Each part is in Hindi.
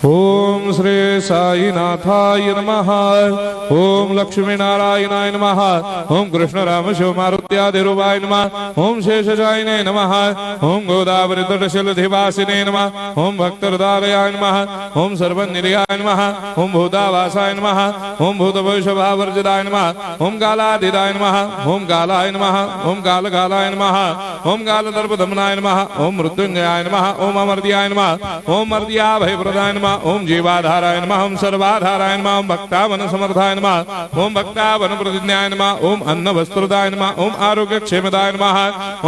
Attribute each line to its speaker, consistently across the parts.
Speaker 1: ओम श्री साईनाथाय नमः। ओम लक्ष्मी नारायणाय नमः। ओम कृष्ण राम शिव मारुत्यादिरूपाय नमः। ओम शेषशायिने नमः। ओम गोदावरी तटशिलधिवासिने नमः। ओम भक्तहृदयाय नमः। ओम सर्वनिलयाय नमः। ओम भूतावासाय नमः। ओम भूतभविष्यभावर्जिताय नमः। ओम कालाधीताय नमः। ओम कालाय नमः। ओम कालकालाय नमः। ओम कालदर्पदमनाय नमः। ओम मृत्युंजयाय नमः। ओम अमर्त्याय नमः। ओम मर्त्याभयप्रदाय नमः। ओम जीवाधाराय नमः। ओम सर्वाधाराय नमः। ओम भक्तावन समर्थाय नमः। ओम भक्तावन प्रतिज्ञाय नमः। ओम अन्न वस्त्रदाय नमः। ओम आरोग्य क्षेमदाय नमः।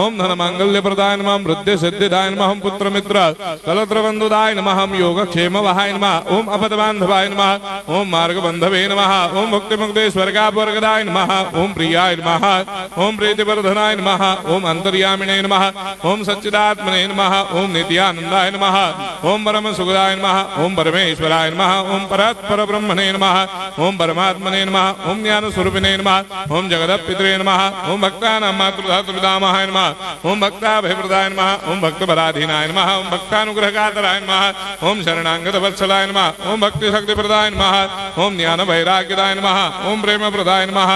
Speaker 1: ओम धन मांगल्य प्रदाय नमः। ओम वृद्धि सिद्धिदाय नमः। ओम पुत्र मित्र कलत्र बंधुदाय नमः। ओम योग क्षेम वहाय नमः। ओम अपद बांधवाय नमः। ओम मार्ग बंधवे नमः। ओम भक्ति मुक्ति स्वर्गापवर्गदाय नमः। ओम प्रियाय नमः। ओम प्रीतिवर्धनाय नमः। ओम अंतर्यामिने नमः। ओम सच्चिदात्मने नमः। ओम नित्यानंदाय नमः। ओम परम सुखदाय नमः। ओम परमेश्वराय नमः। ओम परात्पर ब्रह्मणे नमः। ओम परमात्मने नमः। ओम ज्ञान स्वरूपिणे नमः। ओम जगदपितरे नमः। ओम भक्तानां मातृधातुर्पितामहाय नमः। ओम भक्ताभयप्रदाय नमः। ओम भक्तपराधीनाय नमः। ओम भक्तानुग्रहकातराय नमः। ओम शरणागत वत्सलाय नमः। ओम भक्ति शक्ति प्रदाय नमः। ओम ज्ञान वैराग्यदाय नमः। ओम प्रेम प्रदाय नमः।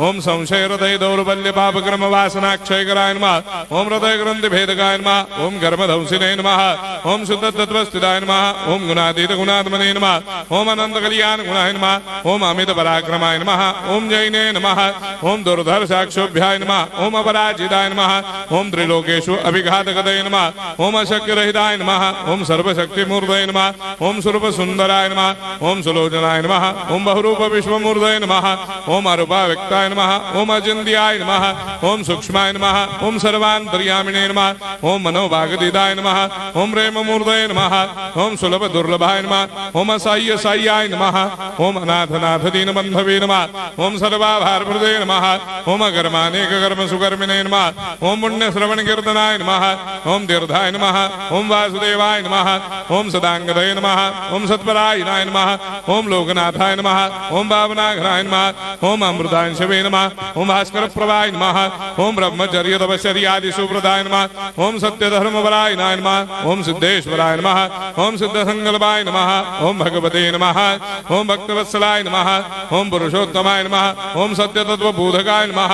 Speaker 1: ओम संशय हृदय दौर्बल्य पापक्रम वासना क्षयकराय नमः। ओम हृदय ग्रंथि भेदकाय नमः। ओम गर्भधंसिने नमः। ओम शुद्ध तत्वस्थिताय नमः। ओम गुणातीत गुणात्मने नमः। ओम अनंत कल्याण गुणाय नमः। ओम अमित पराक्रमाय नमः। ओम जैने नमः। ओम दुर्धर्षाक्षोभ्याय नमः। ओम अपराजिताय नमः। ओम त्रिलोकेषु अभिघातगतये नमः। ओम अशक्य रहिताय नमः। ओम सर्वशक्ति मूर्तये नमः। ओम स्वरूप सुंदराय नमः। ओम सुलोचनाय नमः। ओम बहुरूप विश्वमूर्तये नमः। ओम अरूपाव्यक्ताय नमः। ओम अचिन्त्याय नमः। ओम सूक्ष्माय नमः। ओम सर्वान्तर्यामिने नमः। ओम मनोभागदिदाय नमः। ओम प्रेममूर्तये नमः। ओम सुलभ दुर्लभाय नमः। ओम असाह्य साह्याय नमः। ओम अनाथनाथ दीनबन्धवे नमः। ओम सर्वाभारप्रदे नमः। ओम अकर्मानेक कर्म सुकर्मिणे नमः। ओम पुण्य श्रवण कीर्तनाय नमः। ओम तीर्थाय नमः। ओम वासुदेवाय नमः। ओम सदांगदये नमः। ओम सत्परायणाय नमः। ओम लोकनाथाय नमः। ओम भावनाघराय नमः। ओम अमृतांशवे नमः। ओम भास्कर प्रभाय नमः। ओम ब्रह्मचर्य तपश्चर्यादि सुप्रदाय नमः। ओम सत्य धर्मपरायणाय नमः। ओम सिद्धेश्वराय नमः। ओम सिद्ध संकल्पाय नमः। ओम भगवते नमः। ओम भक्तवत्सलाय नमः। ओम पुरुषोत्तमाय नमः। ओम सत्य तत्व बोधकाय नमः।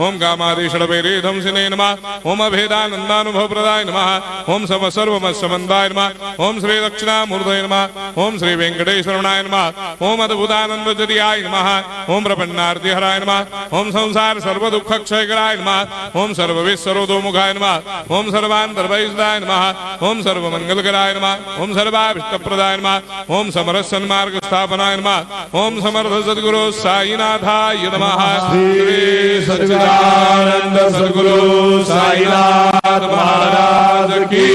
Speaker 1: ओम कामादिषडवैरेधंसिने नमः। ओम अभेदानंदानुभव प्रदाय नमः। ओम सर्वमस्समन्दाय नमः। ओम श्री दक्षिणामूर्तये नमः। ओम श्री वेंकटेश्वरनाय नमः। ओम अद्भुतानंदजरियाय नमः। ओम प्रपन्नार्तिहराय नमः। ओम संसार सर्व दुख क्षयकराय नमः। ओम सर्वविश्वरोधोमुखाय नमः। ओम सर्वान्तर्वैसदाय नमः। ओम सर्वमंगलकराय नमः। ओम सर्वाभिष्टप्रदाय नमः। ओम समरस सन्मार्ग स्थापनाय नमः। ओम समर्थ सद्गुरु साईनाथाय नमः।
Speaker 2: श्री सच्चिदानंद सद्गुरु साईनाथ महाराज की